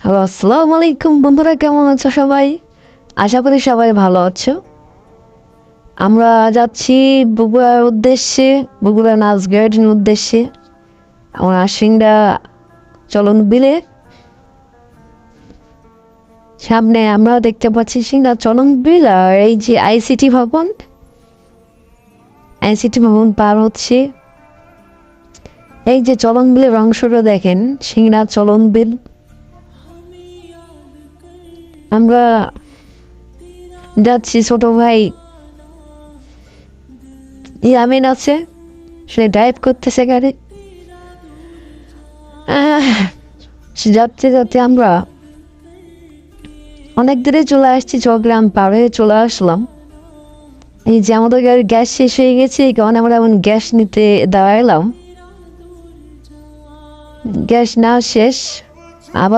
Hello, আসসালামু আলাইকুম বন্ধুরা, কেমন আছো সবাই? আশা করি সবাই ভালো আছো। আমরা যাচ্ছি বগুড়ার উদ্দেশ্যে, বগুড়া নাচ গার্ডেন উদ্দেশ্যে। আমরা সিংড়া চলন বিলে সামনে আমরা দেখতে পাচ্ছি সিংড়া চলন বিল, আর এই যে আইসিটি ভবন পার হচ্ছে। এই যে চলন বিলের অংশটা দেখেন, সিংড়া চলন বিল। আমরা যাচ্ছি, ছোট ভাই ইয়ামিন আছে, সে ড্রাইভ করতেছে গাড়ি। যাতে যাতে আমরা অনেক দূরে চলে আসছি, চট্টগ্রাম পার হয়ে চলে আসলাম। এই যে আমাদের গাড়ির গ্যাস শেষ হয়ে গেছে, এই কারণে আমরা এখন গ্যাস নিতে দাঁড়াইলাম। গ্যাস না শেষ, আবার